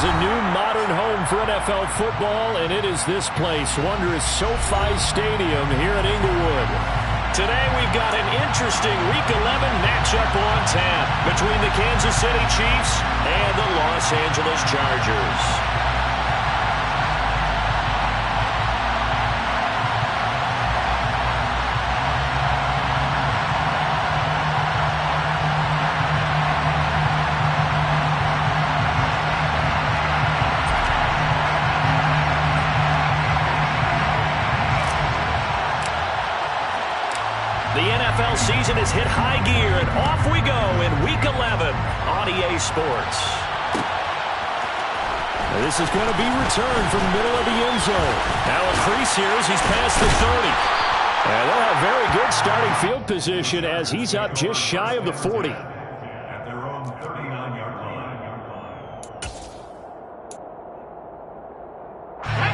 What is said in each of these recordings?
has a new modern home for NFL football, and it is this place, wondrous SoFi Stadium here at Inglewood. Today we've got an interesting Week 11 matchup on tap between the Kansas City Chiefs and the Los Angeles Chargers. The NFL season has hit high gear, and off we go in Week 11 on EA Sports. This is going to be returned from the middle of the end zone. Now a crease here as he's past the 30. And they'll have very good starting field position as he's up just shy of the 40. At their own 39-yard line.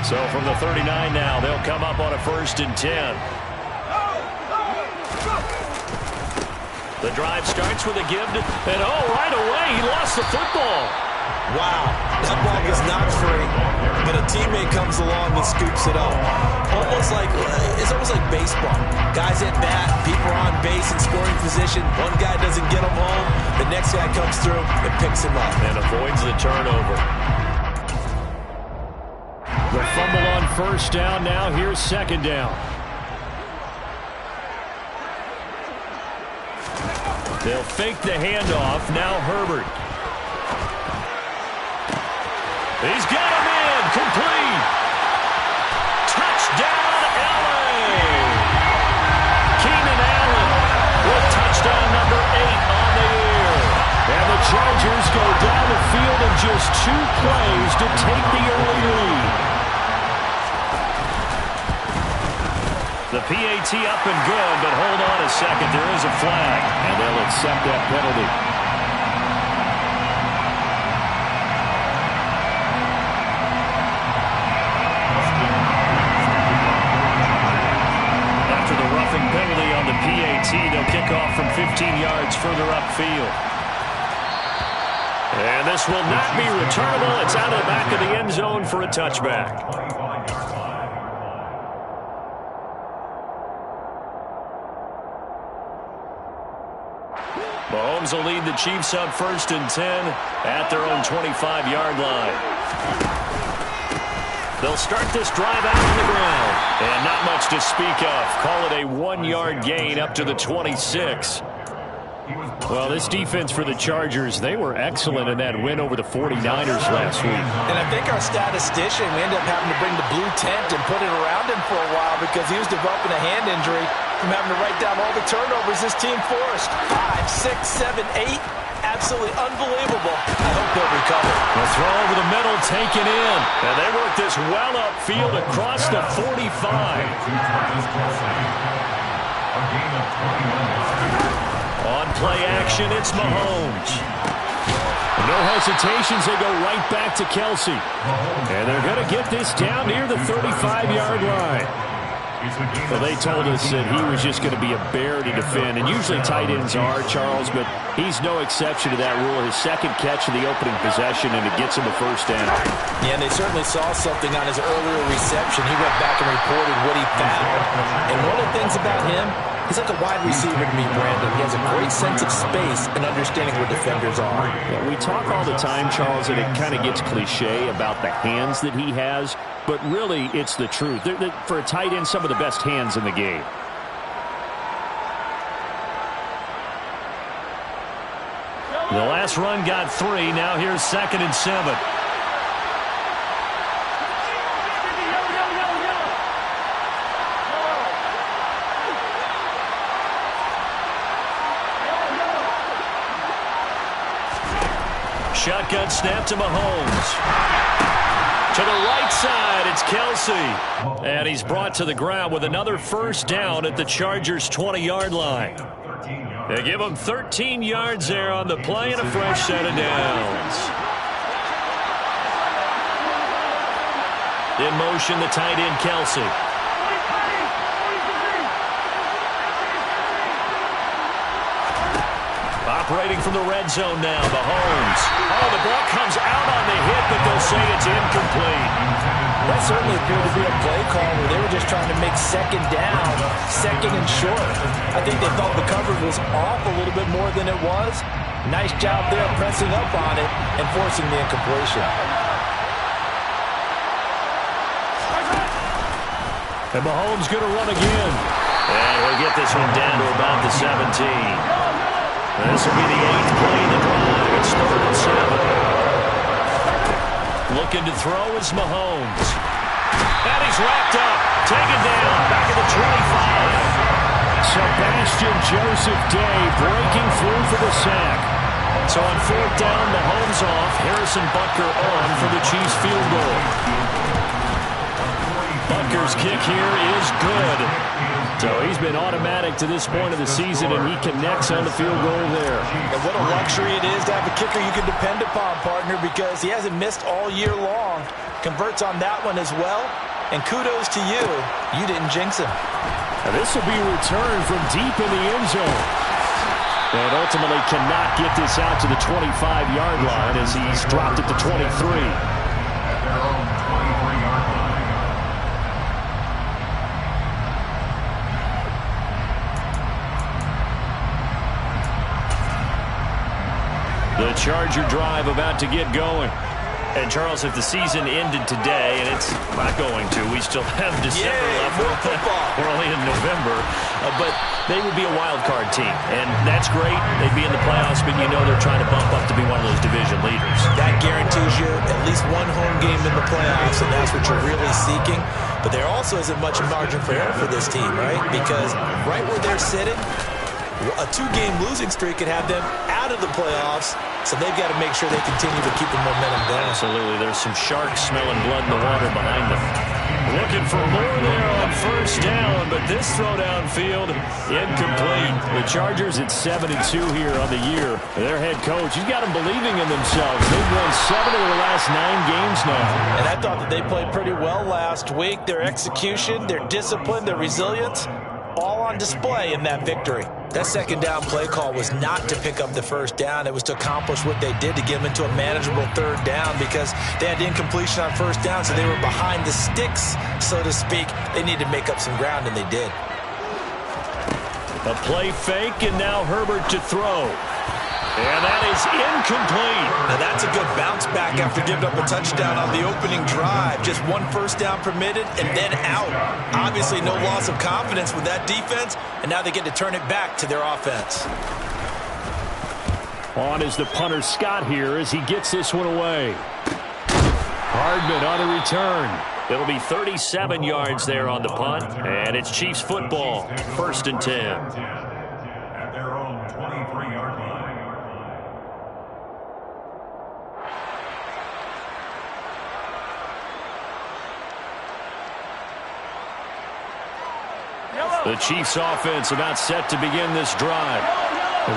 So from the 39 now, they'll come up on a 1st and 10. The drive starts with a give, and right away, he lost the football. Wow, that ball was not free, but a teammate comes along and scoops it up. It's almost like baseball. Guys at bat, people are on base in scoring position. One guy doesn't get him home, the next guy comes through and picks him up. And avoids the turnover. The fumble on 1st down, now here's 2nd down. They'll fake the handoff. Now Herbert. He's got him in. Complete. Touchdown, L.A. Keenan Allen with touchdown number 8 on the year. And the Chargers go down the field in just 2 plays to take the early lead. The PAT up and good, but hold on a second. There is a flag, and they'll accept that penalty. After the roughing penalty on the PAT, they'll kick off from 15 yards further upfield. And this will not be returnable. It's out of the back of the end zone for a touchback. Mahomes will lead the Chiefs up 1st and 10 at their own 25-yard line. They'll start this drive out on the ground. And not much to speak of. Call it a 1-yard gain up to the 26. Well, this defense for the Chargers, they were excellent in that win over the 49ers last week. And I think our statistician, we ended up having to bring the blue tent and put it around him for a while because he was developing a hand injury from having to write down all the turnovers this team forced. 5, 6, 7, 8. Absolutely unbelievable. I hope they'll recover. The throw over the middle, taken in. And they work this well upfield across the 45. On play action, it's Mahomes. No hesitations, they go right back to Kelsey. And they're going to get this down near the 35-yard line. Well, they told us that he was just going to be a bear to defend, and usually tight ends are, Charles, but he's no exception to that rule. His 2nd catch of the opening possession, and it gets him a 1st down. Yeah, and they certainly saw something on his earlier reception. He went back and reported what he found. And one of the things about him, he's like a wide receiver to me, Brandon. He has a great sense of space and understanding where defenders are. Yeah, we talk all the time, Charles, and it kind of gets cliche about the hands that he has, but really it's the truth. For a tight end, some of the best hands in the game. The last run got 3. Now here's 2nd and 7. Shotgun snap to Mahomes. To the right side, it's Kelsey. And he's brought to the ground with another 1st down at the Chargers' 20-yard line. They give him 13 yards there on the play and a fresh set of downs. In motion, the tight end, Kelsey. Operating from the red zone now, Mahomes. Oh, the ball comes out on the hit, but they'll say it's incomplete. That certainly appeared to be a play call where they were just trying to make second down, second and short. I think they thought the coverage was off a little bit more than it was. Nice job there pressing up on it and forcing the incompletion. And Mahomes going to run again. And he'll get this one down to about the 17. And this will be the 8th play in the drive. It's 3rd and 7. Looking to throw is Mahomes. And he's wrapped up. Taken down. Back at the 25. Sebastian Joseph Day breaking through for the sack. So on 4th down, Mahomes off. Harrison Butker on for the Chiefs field goal. Butker's kick here is good. So he's been automatic to this point of the season, and he connects on the field goal there. And what a luxury it is to have a kicker you can depend upon, partner, because he hasn't missed all year long. Converts on that one as well. And kudos to you. You didn't jinx him. Now this will be returned from deep in the end zone. And ultimately cannot get this out to the 25-yard line as he's dropped at the 23. The Charger drive about to get going. And, Charles, if the season ended today, and it's not going to, we still have December left. More football. We're only in November. But they would be a wild card team. And that's great. They'd be in the playoffs, but you know they're trying to bump up to be one of those division leaders. That guarantees you at least one home game in the playoffs, and that's what you're really seeking. But there also isn't much margin for error for this team, right? Because right where they're sitting, a 2-game losing streak could have them out of the playoffs, so they've got to make sure they continue to keep the momentum going. Absolutely. There's some sharks smelling blood in the water behind them. Looking for more there on 1st down, but this throw downfield, incomplete. The Chargers at 7-2 here on the year. Their head coach, he's got them believing in themselves. They've won 7 of their last 9 games now. And I thought that they played pretty well last week. Their execution, their discipline, their resilience, all on display in that victory. That 2nd down play call was not to pick up the 1st down. It was to accomplish what they did, to get them into a manageable 3rd down, because they had the incompletion on 1st down, so they were behind the sticks, so to speak. They needed to make up some ground, and they did. A play fake, and now Herbert to throw. And that is incomplete. Now that's a good bounce back after giving up a touchdown on the opening drive. Just 1 1st down permitted and then out. Obviously no loss of confidence with that defense, and now they get to turn it back to their offense. On is the punter Scott here as he gets this one away. Hardman on a return. It'll be 37 yards there on the punt, and it's Chiefs football, 1st and 10. At their own 23-yard line. The Chiefs offense about set to begin this drive.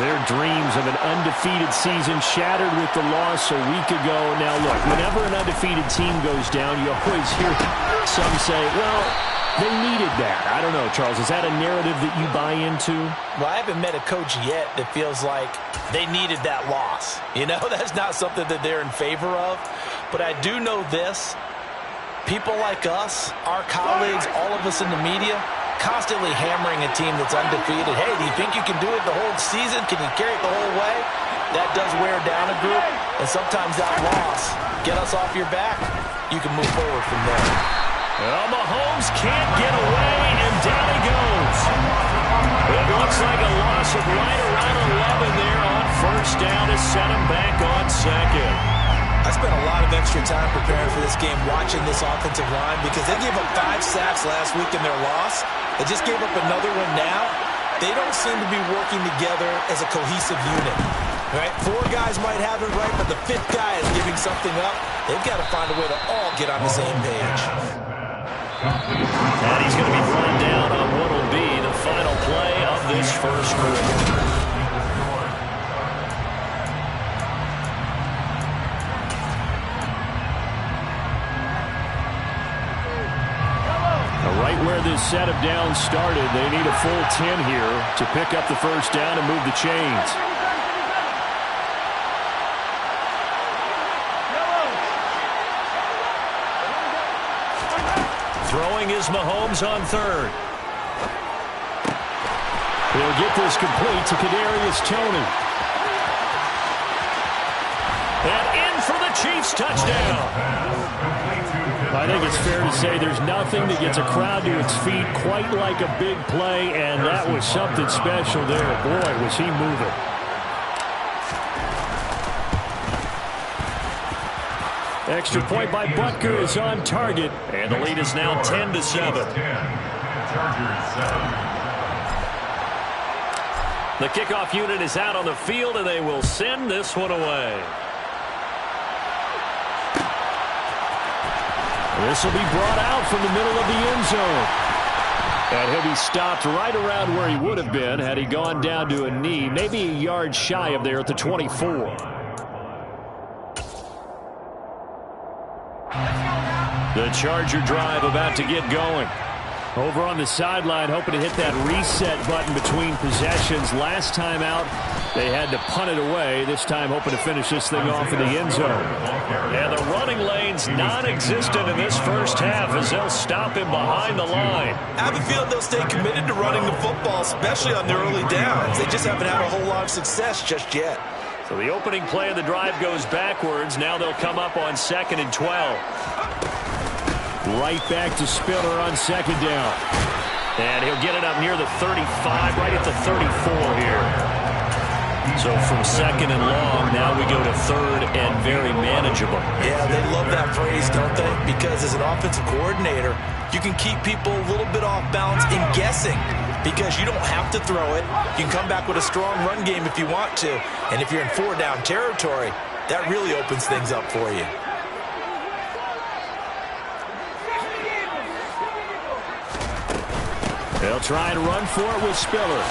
Their dreams of an undefeated season shattered with the loss a week ago. Now look, whenever an undefeated team goes down, you always hear some say, well, they needed that. I don't know, Charles, is that a narrative that you buy into? Well, I haven't met a coach yet that feels like they needed that loss. You know, that's not something that they're in favor of. But I do know this. People like us, our colleagues, all of us in the media, constantly hammering a team that's undefeated. Hey, do you think you can do it the whole season? Can you carry it the whole way? That does wear down a group, and sometimes that loss, get us off your back, you can move forward from there. Well, Mahomes can't get away, and down he goes. It looks like a loss of right around 11 there on 1st down to set him back on 2nd. I spent a lot of extra time preparing for this game, watching this offensive line, because they gave up 5 sacks last week in their loss. They just gave up another one now. They don't seem to be working together as a cohesive unit. Right? 4 guys might have it right, but the 5th guy is giving something up. They've got to find a way to all get on the same page. And he's going to be run down on what will be the final play of this 1st quarter. Right where this set of downs started, they need a full 10 here to pick up the 1st down and move the chains. Throwing is Mahomes on third. He'll get this complete to Kadarius Toney. And in for the Chiefs touchdown. I think it's fair to say there's nothing that gets a crowd to its feet quite like a big play, and that was something special there. Boy, was he moving. Extra point by Butker is on target, and the lead is now 10-7. The kickoff unit is out on the field, and they will send this one away. This will be brought out from the middle of the end zone. And he'll be stopped right around where he would have been had he gone down to a knee, maybe a yard shy of there at the 24. The Charger drive about to get going. Over on the sideline, hoping to hit that reset button between possessions. Last time out, they had to punt it away. This time, hoping to finish this thing off in the end zone. And the running lane's non-existent in this first half as they'll stop him behind the line. I have a feeling they'll stay committed to running the football, especially on their early downs. They just haven't had a whole lot of success just yet. So the opening play of the drive goes backwards. Now they'll come up on 2nd and 12. Right back to Spiller on 2nd down. And he'll get it up near the 35, right at the 34 here. So from 2nd and long, now we go to 3rd and very manageable. Yeah, they love that phrase, don't they? Because as an offensive coordinator, you can keep people a little bit off balance in guessing. Because you don't have to throw it. You can come back with a strong run game if you want to. And if you're in 4-down territory, that really opens things up for you. They'll try and run for it with Spiller.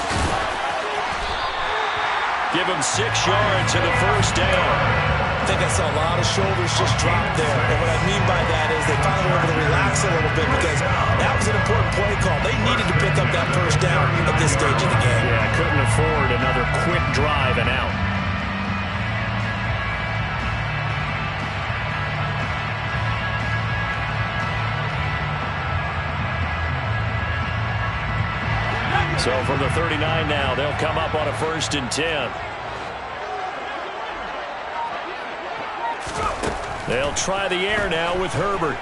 Give him 6 yards and a first down. I think I saw a lot of shoulders just drop there. And what I mean by that is they finally were able to relax a little bit because that was an important play call. They needed to pick up that first down at this stage of the game. Yeah, couldn't afford another quick drive and out. So from the 39 now, they'll come up on a 1st and 10. They'll try the air now with Herbert.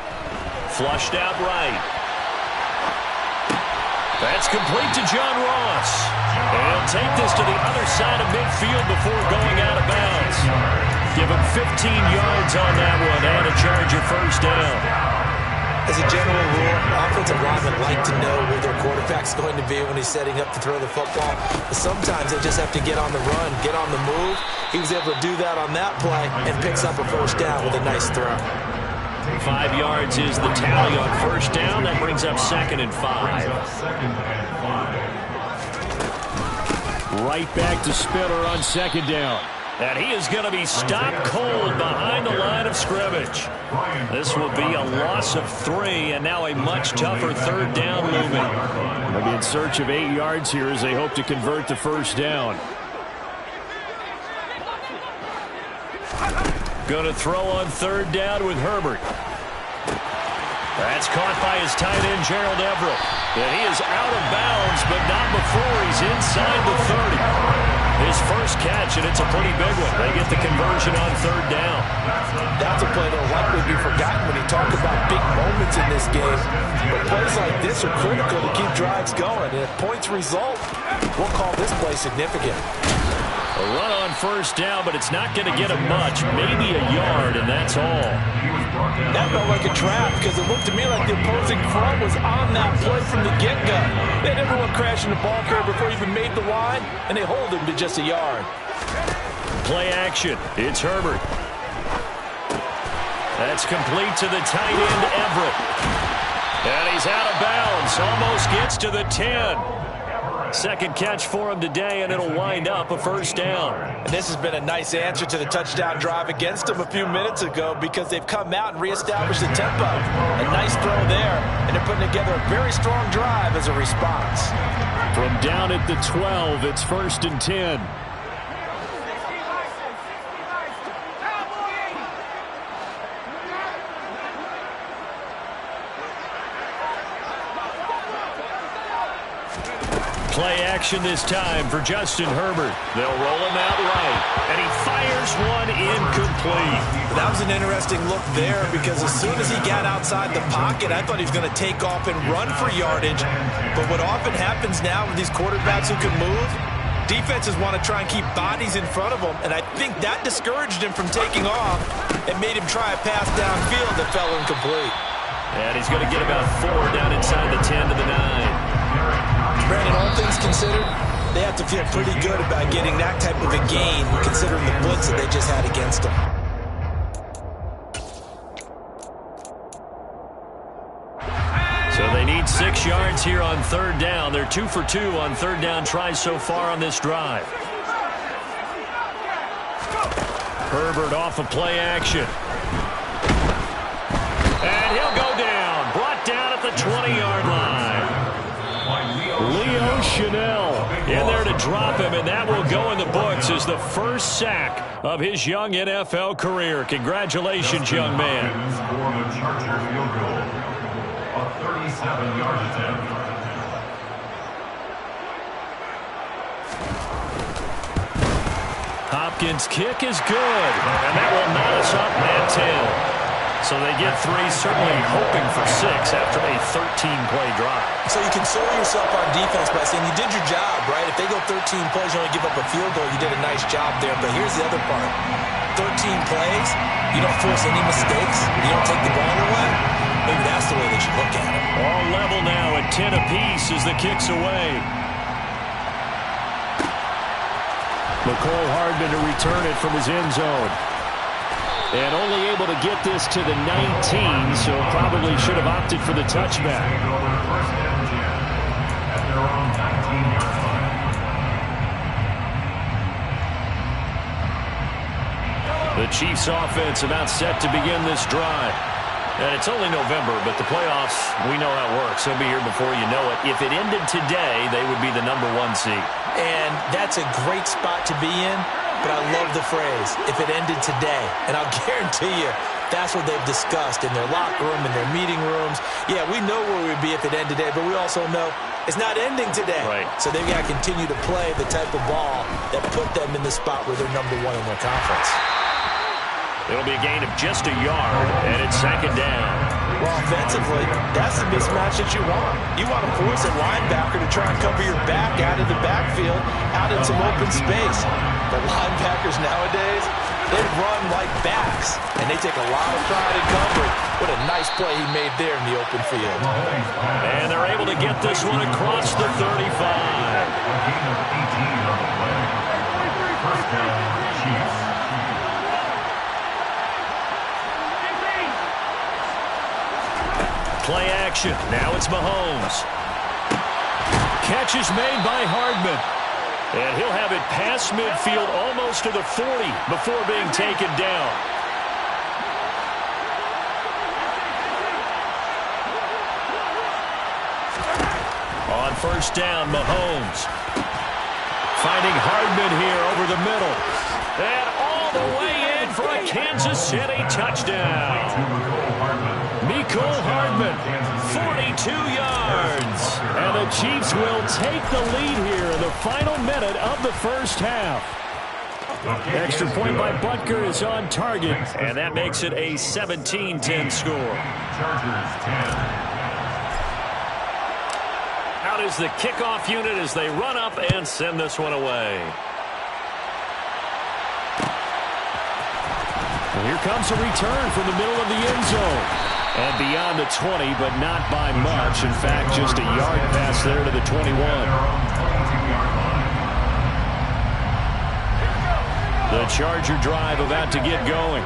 Flushed out right. That's complete to John Ross. And he'll take this to the other side of midfield before going out of bounds. Give him 15 yards on that one and a Charger first down. As a general rule, offensive linemen like to know where their quarterback's going to be when he's setting up to throw the football. But sometimes they just have to get on the run, get on the move. He was able to do that on that play and picks up a first down with a nice throw. 5 yards is the tally on first down. That brings up 2nd and 5. Right back to Spiller on 2nd down. And he is going to be stopped cold behind the line of scrimmage. This will be a loss of 3, and now a much tougher 3rd down looming. They'll be in search of 8 yards here as they hope to convert the first down. Going to throw on 3rd down with Herbert. That's caught by his tight end, Gerald Everett. And he is out of bounds, but not before he's inside the 30. His first catch, and it's a pretty big one. They get the conversion on 3rd down. That's a play that will likely be forgotten when you talk about big moments in this game. But plays like this are critical to keep drives going. And if points result, we'll call this play significant. A run on 1st down, but it's not going to get him much. Maybe a yard, and that's all. That felt like a trap because it looked to me like the opposing front was on that play from the get-go. They had everyone crashing the ball carrier before he even made the line, and they hold him to just a yard. Play action. It's Herbert. That's complete to the tight end, Everett. And he's out of bounds. Almost gets to the 10. Second catch for him today, and it'll wind up a first down. And this has been a nice answer to the touchdown drive against them a few minutes ago because they've come out and reestablished the tempo. A nice throw there, and they're putting together a very strong drive as a response. From down at the 12, it's 1st and 10. Play action this time for Justin Herbert. They'll roll him out right, and he fires one incomplete. That was an interesting look there because as soon as he got outside the pocket, I thought he was going to take off and run for yardage. But what often happens now with these quarterbacks who can move, defenses want to try and keep bodies in front of them, and I think that discouraged him from taking off and made him try a pass downfield that fell incomplete. And he's going to get about 4 down inside the 10 to the 9. Brandon, all things considered, they have to feel pretty good about getting that type of a gain considering the blitz that they just had against them. So they need 6 yards here on 3rd down. They're 2 for 2 on 3rd down tries so far on this drive. Herbert off of play action. And he'll go down. Brought down at the 20-yard line. Leo Chanel in there to drop him, and that will go in the books as the first sack of his young NFL career. Congratulations, young man. Hopkins' kick is good, and that will knot us up at 10. So they get 3, certainly hoping for 6 after a 13-play drive. So you console yourself on defense by saying you did your job, right? If they go 13 plays, you only give up a field goal, you did a nice job there. But here's the other part. 13 plays, you don't force any mistakes, you don't take the ball away. Maybe that's the way they should look at it. All level now at 10 apiece as the kick's away. McCole Hardman to return it from his end zone. And only able to get this to the 19, so probably should have opted for the touchback. The Chiefs offense about set to begin this drive. And it's only November, but the playoffs, we know how it works. They'll be here before you know it. If it ended today, they would be the #1 seed. And that's a great spot to be in, but I love the phrase, if it ended today. And I'll guarantee you, that's what they've discussed in their locker room, in their meeting rooms. Yeah, we know where we'd be if it ended today, but we also know it's not ending today. Right. So they've got to continue to play the type of ball that put them in the spot where they're #1 in their conference. It'll be a gain of just a yard, and it's 2nd down. Well, offensively, that's the mismatch that you want. You want to force a linebacker to try and cover your back out of the backfield, out in some open space. But linebackers nowadays, they run like backs, and they take a lot of pride in coverage. What a nice play he made there in the open field. And they're able to get this one across the 35. First down, Chiefs. Play action. Now it's Mahomes. Catch is made by Hardman. And he'll have it past midfield almost to the 40 before being taken down. On 1st down, Mahomes. Finding Hardman here over the middle. And all the way in for a Kansas City touchdown. Mecole Hardman, 42 yards. And the Chiefs will take the lead here in the final minute of the first half. Extra point by Butker is on target, and that makes it a 17-10 score. Chargers 10. Out is the kickoff unit as they run up and send this one away. And here comes a return from the middle of the end zone. And beyond the 20, but not by much. In fact, just a yard pass there to the 21. The Charger drive about to get going.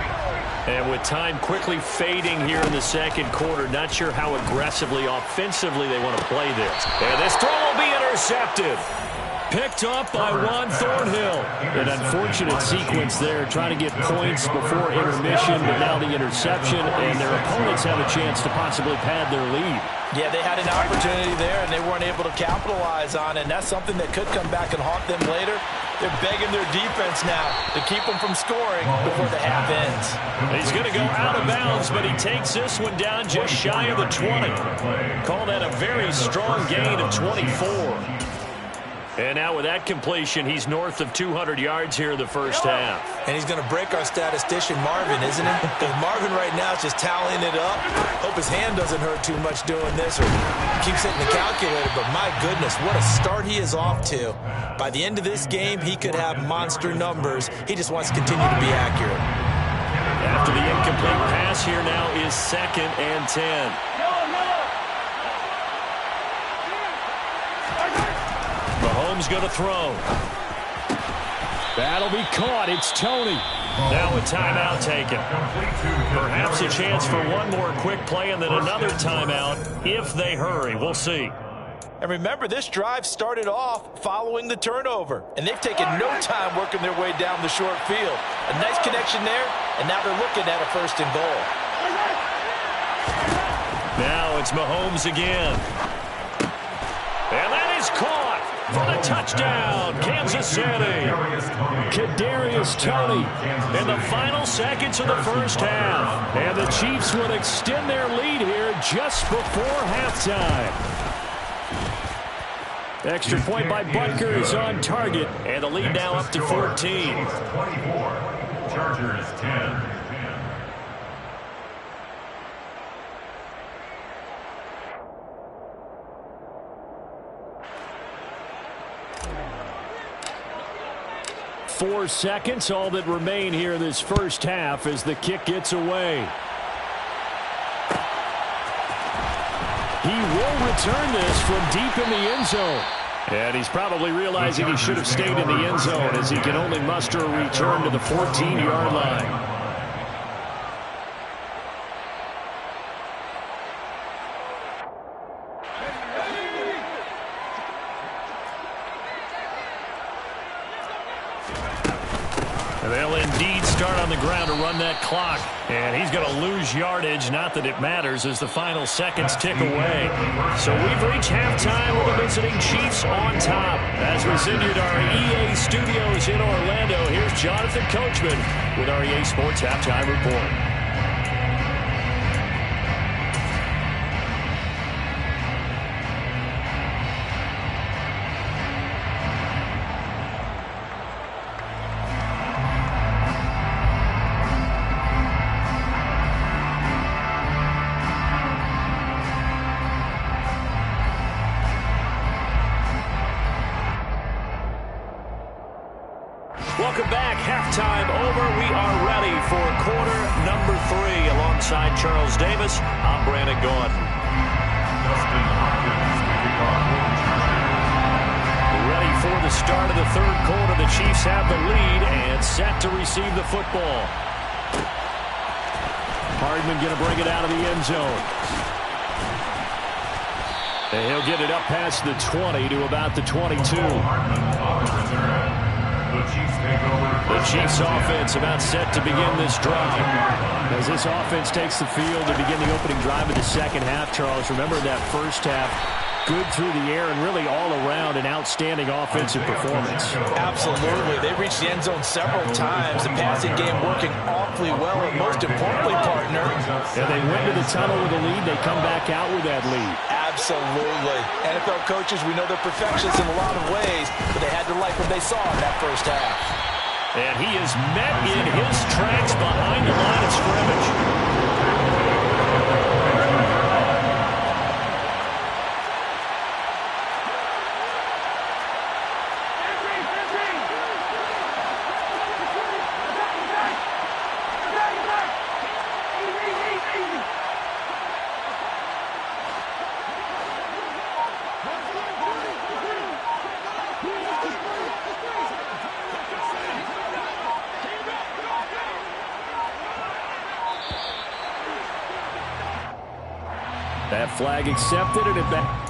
And with time quickly fading here in the 2nd quarter, not sure how aggressively, offensively they want to play this. And this throw will be intercepted. Picked up by Juan Thornhill. An unfortunate sequence there, trying to get points before intermission, but now the interception, and their opponents have a chance to possibly pad their lead. Yeah, they had an opportunity there, and they weren't able to capitalize on it, and that's something that could come back and haunt them later. They're begging their defense now to keep them from scoring before the half ends. He's going to go out of bounds, but he takes this one down just shy of the 20. Call that a very strong gain of 24. And now with that completion, he's north of 200 yards here in the first half. And he's going to break our statistician Marvin, isn't he? Because Marvin right now is just tallying it up. Hope his hand doesn't hurt too much doing this or keeps hitting the calculator. But my goodness, what a start he is off to. By the end of this game, he could have monster numbers. He just wants to continue to be accurate. After the incomplete pass, here now is 2nd and 10. Mahomes going to throw. That'll be caught. It's Tony. Now a timeout taken. Perhaps a chance for one more quick play and then another timeout if they hurry. We'll see. And remember, this drive started off following the turnover. And they've taken no time working their way down the short field. A nice connection there, and now they're looking at a 1st and goal. Now it's Mahomes again. And that is caught for the touchdown, Kansas City. Kadarius Toney in the final seconds of the first half. And the Chiefs would extend their lead here just before halftime. Extra point by Butker is on target, and the lead now up to 14. 24, Chargers 10. Four seconds, all that remain here in this first half as the kick gets away. He will return this from deep in the end zone. And he's probably realizing he should have stayed in the end zone as he can only muster a return to the 14-yard line. They'll indeed start on the ground to run that clock. And he's going to lose yardage. Not that it matters as the final seconds tick away. So we've reached halftime with the visiting Chiefs on top. As we send you to our EA studios in Orlando, here's Jonathan Coachman with our EA Sports Halftime Report. Welcome back. Halftime over. We are ready for quarter number 3. Alongside Charles Davis, I'm Brandon Gaudin. Ready for the start of the third quarter. The Chiefs have the lead and set to receive the football. Hardman going to bring it out of the end zone. And he'll get it up past the 20 to about the 22. The Chiefs offense about set to begin this drive. As this offense takes the field to begin the opening drive of the second half, Charles, remember that first half, good through the air and really all around an outstanding offensive performance. Absolutely. They reached the end zone several times. The passing game working awfully well, and most importantly, partner. And they went to the tunnel with a lead. They come back out with that lead. Absolutely. NFL coaches, we know they're perfectionists in a lot of ways, but they had to like what they saw in that first half. And he is met in his tracks behind the line of scrimmage. That flag accepted, and it back.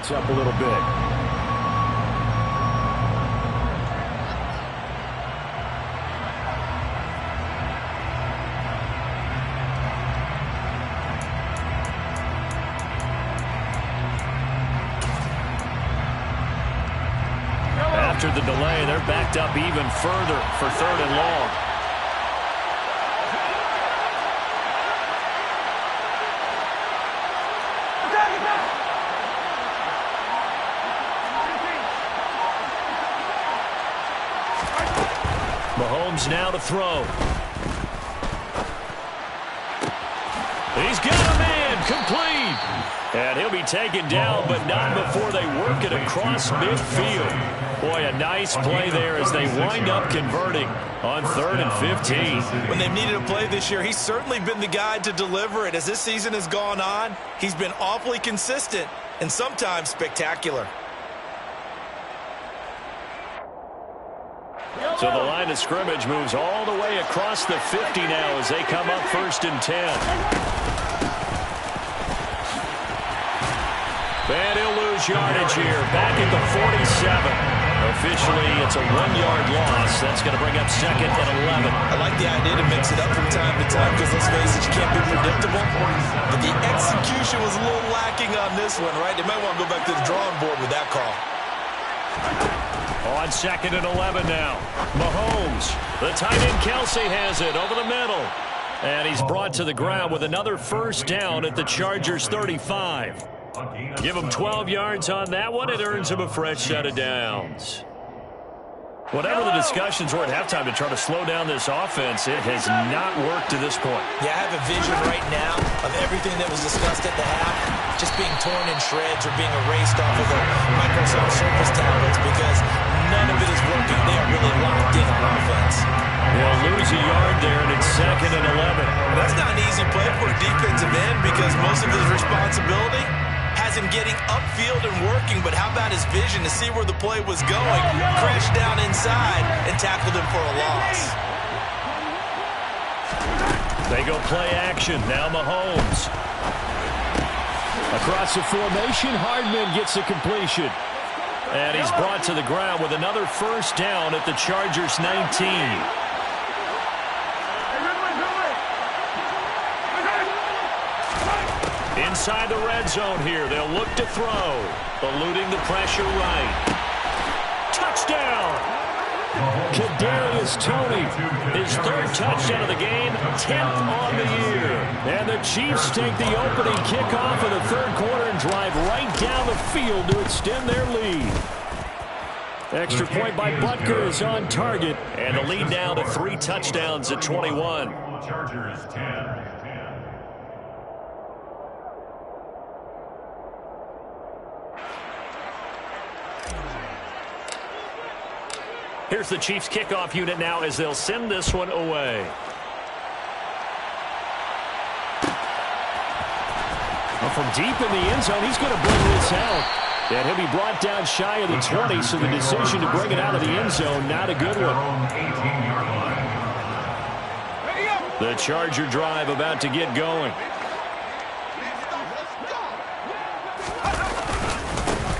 sets up a little bit. After the delay, they're backed up even further for 3rd and long. Mahomes now to throw. He's got a man, complete. And he'll be taken down, but not before they work it across midfield. Boy, a nice play there as they wind up converting on 3rd and 15. When they've needed a play this year, he's certainly been the guy to deliver it. As this season has gone on, he's been awfully consistent and sometimes spectacular. So the line of scrimmage moves all the way across the 50 now as they come up 1st and 10. And he'll lose yardage here. Back at the 47. Officially, it's a 1-yard loss. That's going to bring up 2nd and 11. I like the idea to mix it up from time to time because, let's face it, you can't be predictable. But the execution was a little lacking on this one, right? They might want to go back to the drawing board with that call. On 2nd and 11 now. Mahomes. The tight end Kelsey has it over the middle. And he's brought to the ground with another 1st down at the Chargers 35. Give him 12 yards on that one. It earns him a fresh set of downs. Whatever the discussions were at halftime to try to slow down this offense, it has not worked to this point. Yeah, I have a vision right now of everything that was discussed at the half just being torn in shreds or being erased off of the Microsoft Surface tablets because none of it is working. They are really locked in on offense. They'll lose a yard there, and it's 2nd and 11. That's not an easy play for a defensive end because most of his responsibility has him getting upfield and working, but how about his vision to see where the play was going, crashed down inside, and tackled him for a loss. They go play action. Now Mahomes. Across the formation, Hardman gets the completion. And he's brought to the ground with another 1st down at the Chargers 19. Inside the red zone here. They'll look to throw. Eluding the pressure right. Touchdown! Kadarius Toney, his 3rd touchdown of the game, 10th on the year. And the Chiefs take the opening kickoff of the 3rd quarter and drive right down the field to extend their lead. Extra point by Butker is on target. And the lead now to 3 touchdowns at 21. Chargers 10. Here's the Chiefs kickoff unit now as they'll send this one away. Well, from deep in the end zone, he's going to bring this out. And he'll be brought down shy of the 20, so the decision to bring it out of the end zone, not a good one. The Charger drive about to get going.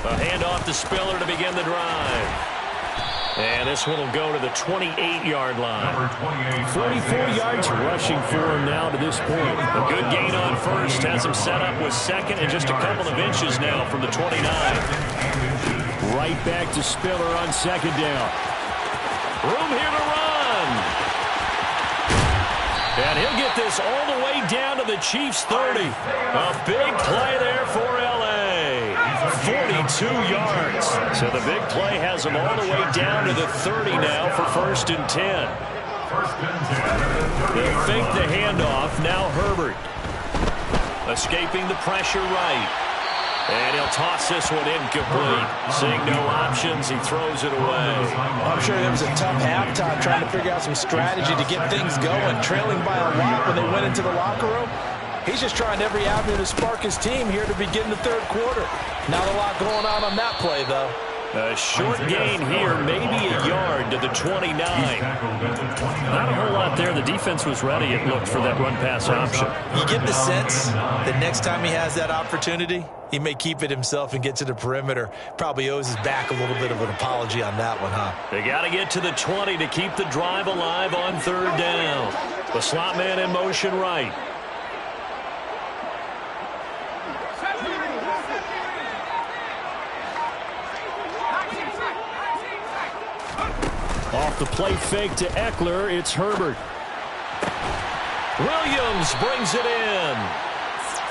A handoff to Spiller to begin the drive. And this one will go to the 28-yard line. 44 yards rushing for him now to this point. A good gain on 1st. Has him set up with 2nd and just a couple of inches now from the 29. Right back to Spiller on 2nd down. Room here to run. And he'll get this all the way down to the Chiefs' 30. A big play there for L.A. 42 yards. So the big play has them all the way down to the 30 now for 1st and 10. They'll fake the handoff. Now Herbert. Escaping the pressure right. And he'll toss this one incomplete. Seeing no options, he throws it away. I'm sure there was a tough halftime trying to figure out some strategy to get things going. Trailing by a lot when they went into the locker room. He's just trying every avenue to spark his team here to begin the 3rd quarter. Not a lot going on that play, though. A short gain here, maybe a yard to the 29. Not a whole lot there. The defense was ready, it looked, for that run-pass option. You get the sense that next time he has that opportunity, he may keep it himself and get to the perimeter. Probably owes his back a little bit of an apology on that one, huh? They got to get to the 20 to keep the drive alive on third down. The slot man in motion right. Off the play fake to Eckler, it's Herbert. Williams brings it in.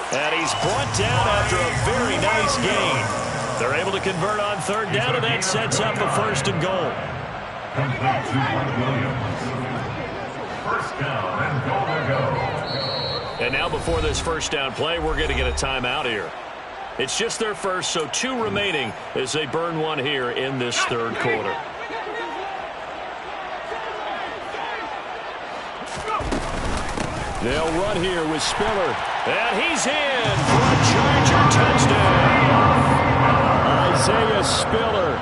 And he's brought down after a very nice gain. They're able to convert on third down, and that sets up a first and goal. Complete to Williams. First down and goal to go. And now before this first down play, we're going to get a timeout here. It's just their first, so 2 remaining as they burn one here in this third quarter. They'll run here with Spiller. And he's in for a Charger touchdown. Isaiah Spiller,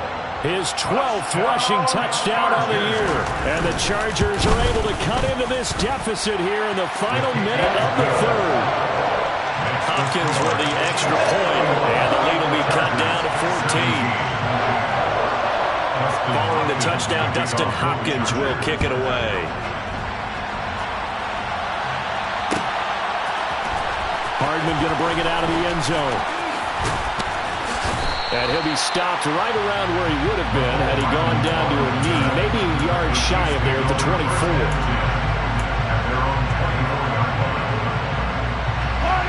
his 12th rushing touchdown of the year. And the Chargers are able to cut into this deficit here in the final minute of the third. Hopkins with the extra point, and the lead will be cut down to 14. Following the touchdown, Dustin Hopkins will kick it away. Hardman going to bring it out of the end zone. And he'll be stopped right around where he would have been had he gone down to a knee, maybe a yard shy of there at the 24.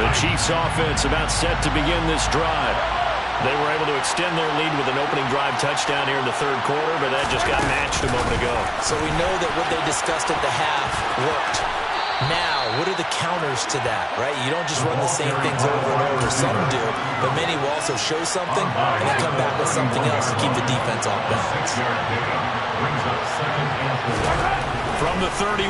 The Chiefs offense about set to begin this drive. They were able to extend their lead with an opening drive touchdown here in the third quarter, but that just got matched a moment ago. So we know that what they discussed at the half worked. Now, what are the counters to that, right? You don't just run the same things over and over. Some do, but many will also show something and then come back with something else to keep the defense off balance. From the 31,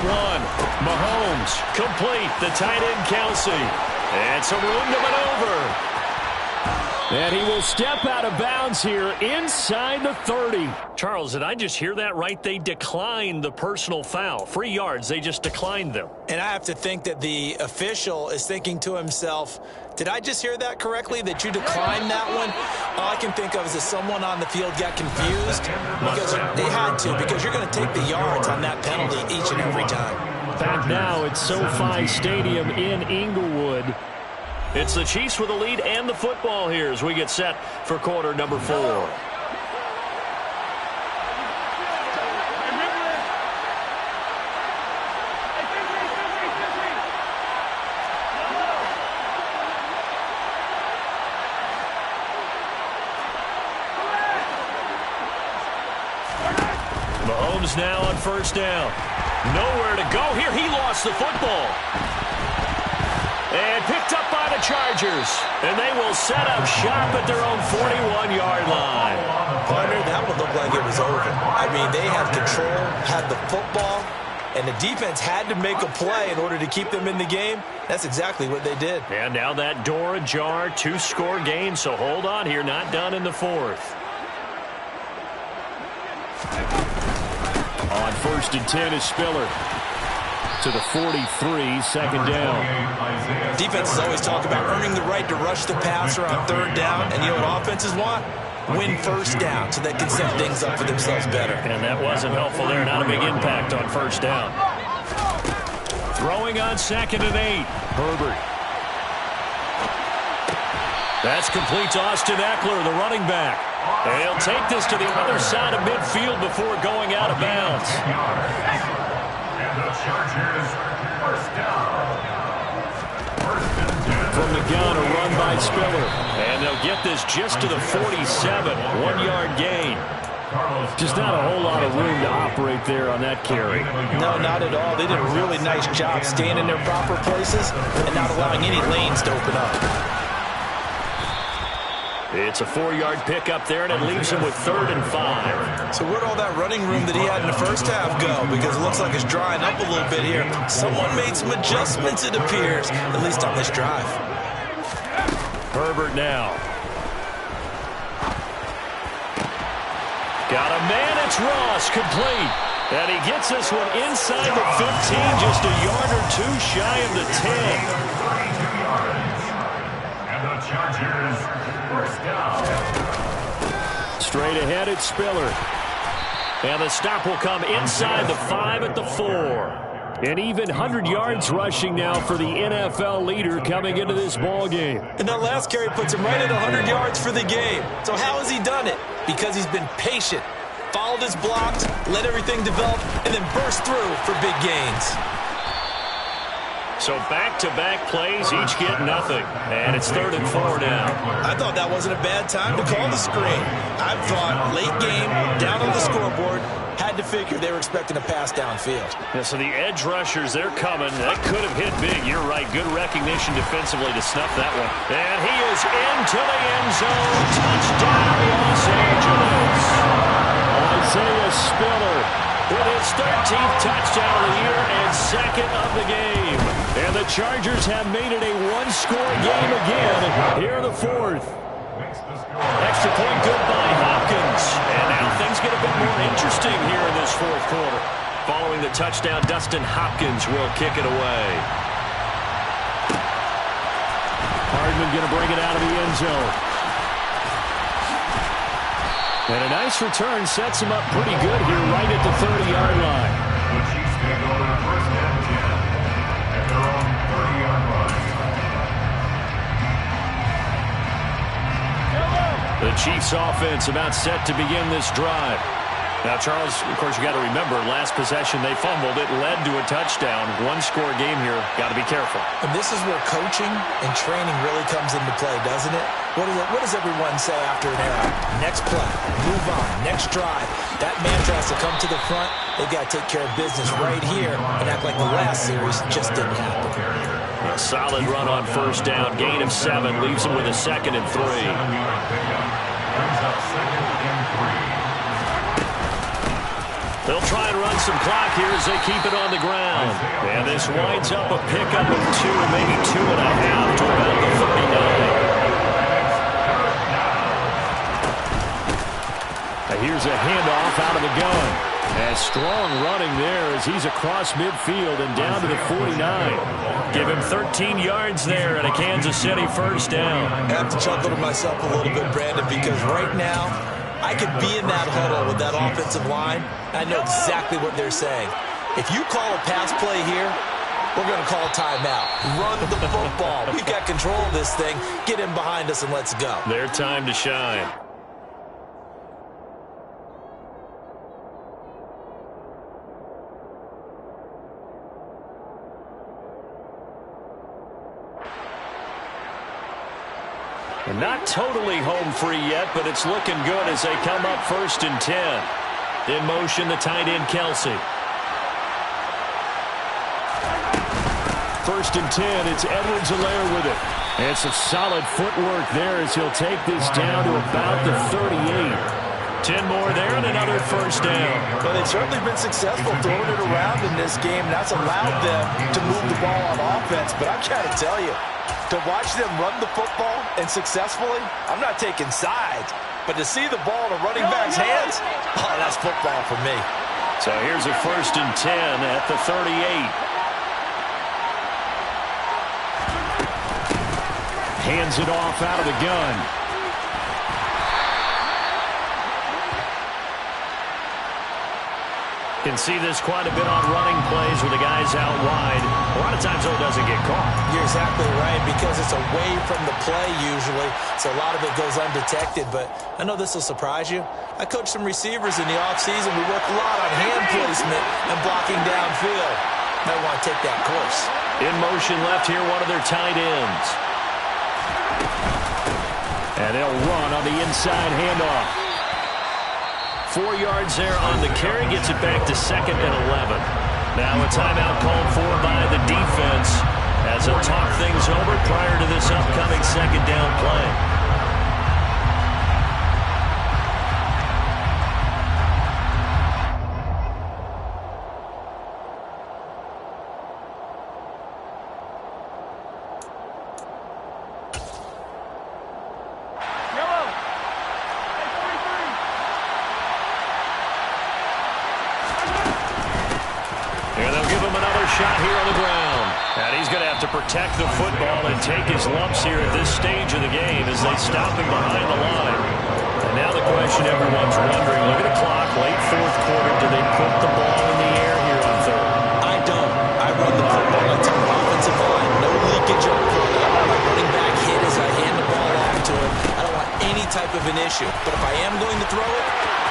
Mahomes, complete, the tight end Kelsey. And some room to maneuver. And he will step out of bounds here inside the 30. Charles, did I just hear that right? They declined the personal foul. 3 yards, they just declined them. And I have to think that the official is thinking to himself, did I just hear that correctly, that you declined that one? All I can think of is that someone on the field got confused because they had to, because you're going to take the yards on that penalty each and every time. Back now at SoFi Stadium in Inglewood. It's the Chiefs with the lead and the football here as we get set for quarter number 4. Mahomes now on first down. Nowhere to go here. He lost the football. And picked up by the Chargers. And they will set up shop at their own 41-yard line. Partner, that would look like it was over. I mean, they had control, had the football, and the defense had to make a play in order to keep them in the game. That's exactly what they did. And now that door ajar, 2-score game, so hold on here, not done in the 4th. On 1st and 10 is Spiller. To the 43, second down. Defenses always talk about earning the right to rush the passer on third down, and you know what offenses want? Win first down so they can set things up for themselves better. And that wasn't helpful there. Not a big impact on first down. Throwing on 2nd and 8. Herbert. That's complete to Austin Eckler, the running back. And he'll take this to the other side of midfield before going out of bounds. Chargers, first down. From the gun, a run by Spiller. And they'll get this just to the 47, 1-yard gain. Just not a whole lot of room to operate there on that carry. No, not at all. They did a really nice job staying in their proper places and not allowing any lanes to open up. It's a 4-yard pickup there, and it leaves him with 3rd and 5. So where'd all that running room that he had in the first half go? Because it looks like it's drying up a little bit here. Someone made some adjustments, it appears, at least on this drive. Herbert now. Got a man, it's Ross, complete. And he gets this one inside the 15, just a yard or two shy of the 10. 32 yards. And the Chargers, first down. Straight ahead, it's Spiller. And the stop will come inside the 5 at the 4. An even 100 yards rushing now for the NFL leader coming into this ball game. And that last carry puts him right at 100 yards for the game. So how has he done it? Because he's been patient, followed his blocks, let everything develop, and then burst through for big gains. So back-to-back plays, each get nothing. And it's 3rd and 4 now. I thought that wasn't a bad time to call the screen. I thought late game, down on the scoreboard, had to figure they were expecting a pass downfield. Yeah, so the edge rushers, they're coming. That could have hit big. You're right. Good recognition defensively to snuff that one. And he is into the end zone. Touchdown, Los Angeles. Isaiah Spiller with his 13th touchdown of the year and 2nd of the game. And the Chargers have made it a one-score game again here in the 4th. Extra point good by Hopkins. And now things get a bit more interesting here in this 4th quarter. Following the touchdown, Dustin Hopkins will kick it away. Hardman going to bring it out of the end zone. And a nice return sets him up pretty good here right at the 30-yard line. The Chiefs take over first and 10 at their own 30-yard line. The Chiefs offense about set to begin this drive. Now, Charles, of course, you got to remember, last possession they fumbled. It led to a touchdown. One-score game here. Got to be careful. And this is where coaching and training really comes into play, doesn't it? What does everyone say after an error? Next play, move on, next drive. That mantra has to come to the front. They've got to take care of business right here and act like the last series just didn't happen. A solid run on first down. Gain of 7 leaves him with a 2nd and 3. Brings up 2nd and 3. They'll try and run some clock here as they keep it on the ground. And this winds up a pickup of 2, maybe 2.5 to about the 39. Here's a handoff out of the gun. And strong running there as he's across midfield and down to the 49. Give him 13 yards there and a Kansas City first down. I have to chuckle to myself a little bit, Brandon, because right now I could be in that huddle with that offensive line. I know exactly what they're saying. If you call a pass play here, we're going to call a timeout. Run the football. We've got control of this thing. Get in behind us and let's go. Their time to shine. And not totally home free yet, but it's looking good as they come up 1st and 10. In motion, the tight end, Kelsey. 1st and 10, it's Edwards-Helaire with it. And some solid footwork there as he'll take this down to about the 38. 10 more there and another first down. Well, they've certainly been successful throwing it around in this game. That's allowed them to move the ball on offense. But I've got to tell you, to watch them run the football and successfully, I'm not taking sides. But to see the ball in a running back's hands, oh, that's football for me. So here's a 1st and 10 at the 38. Hands it off out of the gun. Can see this quite a bit on running plays with the guys out wide. A lot of times, though, it doesn't get caught. You're exactly right, because it's away from the play usually, so a lot of it goes undetected. But I know this will surprise you. I coached some receivers in the offseason. We work a lot on hand placement and blocking downfield. Might want to take that course. In motion left here, one of their tight ends. And they'll run on the inside handoff. 4 yards there on the carry, gets it back to 2nd and 11. Now a timeout called for by the defense as they'll talk things over prior to this upcoming 2nd down play. And they'll give him another shot here on the ground. And he's going to have to protect the football and take his lumps here at this stage of the game as they stop him behind the line. And now the question everyone's wondering, look at the clock, late fourth quarter, do they put the ball in the air here on third? I don't. I run the football like it's on the offensive line. No leakage up front. I want my running back hit as I hand the ball off to him. I don't want any type of an issue. But if I am going to throw it,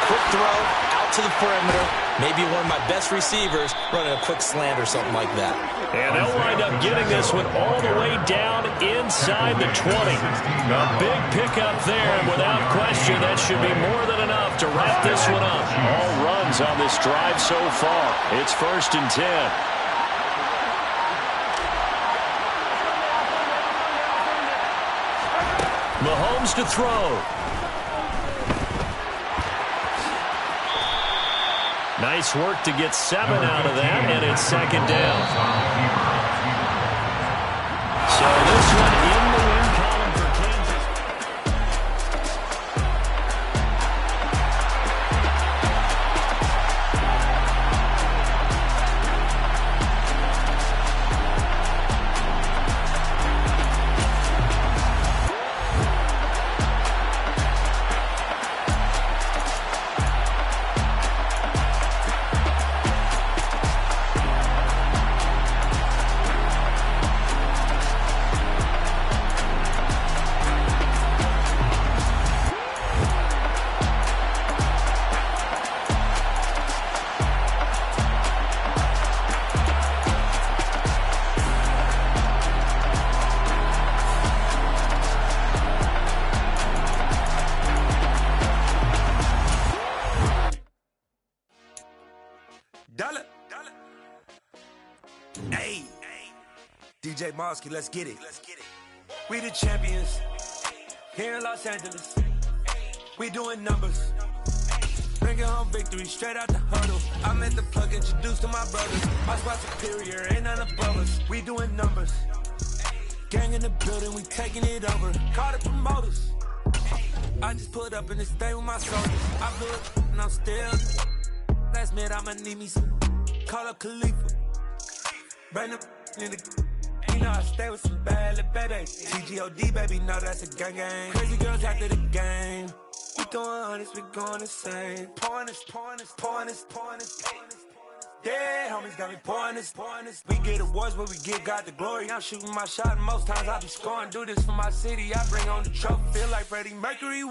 quick throw, out to the perimeter, maybe one of my best receivers running a quick slant or something like that. And they'll wind up getting this one all the way down inside the 20. A big pickup there, and without question, that should be more than enough to wrap this one up. All runs on this drive so far. It's 1st and 10. Mahomes to throw. Nice work to get 7 out of that, and it's 2nd down. So this one in the win column for Kansas. Hey, DJ Mosky, let's get it. We the champions here in Los Angeles. We doing numbers. Bringing home victory straight out the huddle. I'm at the plug, introduced to my brothers. My squad superior, ain't none above us. We doing numbers. Gang in the building, we taking it over. Call the promoters. I just put up in this thing with my soldiers. I blew it and I'm still. Last minute I'ma need me some. Call up Khalifa. Bring them in the. You know I stay with some bad little baby. TGOD, baby, know that's a gang gang. Crazy girls after the game. We doing honest, we going insane. Pouring this. Yeah, homies got me pouring this. We get awards, but we give God the glory. I'm shooting my shot, and most times I be scoring. Do this for my city, I bring on the trophy. Feel like Freddie Mercury.